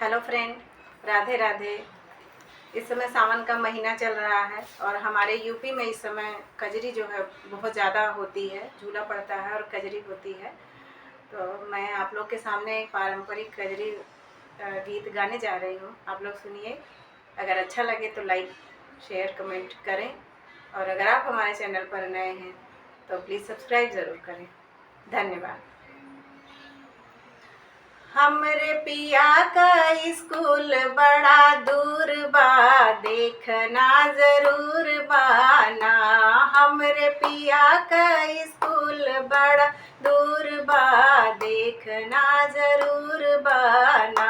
Hello friend, Radhe Radhe. इस समय सावन का महीना चल रहा है और हमारे यूपी में इस समय कजरी जो है बहुत ज़्यादा होती है, झूला पड़ता है और कजरी होती है। तो मैं आप लोग के सामने एक पारंपरिक कजरी गीत गाने जा रही हूँ। आप लोग सुनिए। अगर अच्छा लगे तो लाइक शेयर कमेंट करें और अगर आप हमारे चैनल पर नए हैं तो प्लीज़ सब्सक्राइब ज़रूर करें। धन्यवाद। हमरे पिया का स्कूल बड़ा दूर बा, देखना जरूर बाना। हमरे पिया का स्कूल बड़ा दूर बा, देखना जरूर बाना।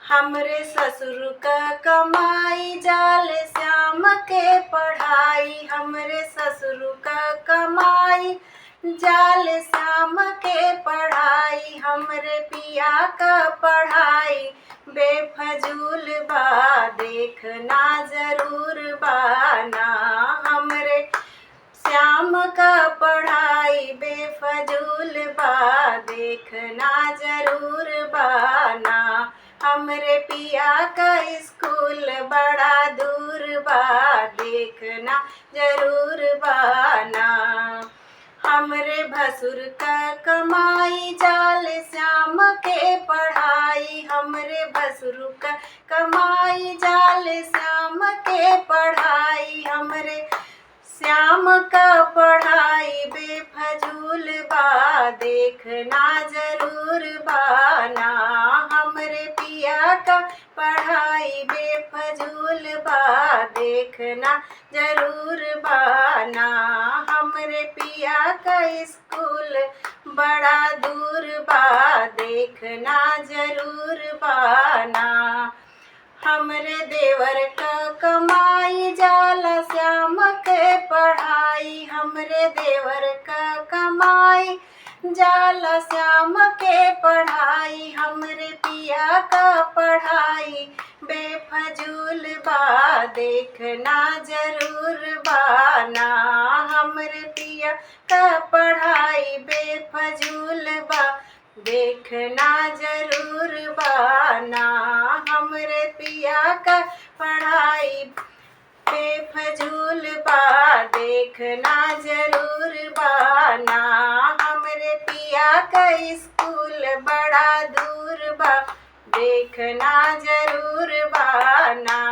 हमरे ससुर का कमाई जाल श्याम के पढ़ाई, हमरे ससुर का कमाई जाल श्याम के पढ़ाई। हमरे पिया का पढ़ाई बेफजूल बा, देखना जरूर बाना। हमरे श्याम का पढ़ाई बेफजूल बा, देखना जरूर बाना। हमरे पिया का स्कूल बड़ा दूर बा, देखना जरूर बाना। हमरे भसुर का कमाई जाल श्याम के पढ़ाई, हमरे भसुर का कमाई जाल श्याम के पढ़ाई। हमरे श्याम का पढ़ाई बेफजूल बा, देखना जरूर बाना। हमरे पिया का पढ़ाई बेफजूल बा, देखना जरूर बाना। हमरे पिया का स्कूल बड़ा दूर बा, देखना जरूर बाना। हमरे देवर का कमाई जाला श्याम के पढ़ाई, हमरे देवर का कमाई जाला श्याम के पढ़ाई। हमरे पिया का पढ़ाई बेफजूल बा, देखना जरूर बाना। हमरे पिया का पढ़ाई बेफजूल बा, देखना जरूर बाना। हमरे पिया का पढ़ाई बेफजूल बा, देखना जरूर बाना। हमरे पिया का स्कूल बड़ा दूर बा, देखना जरूर बाना।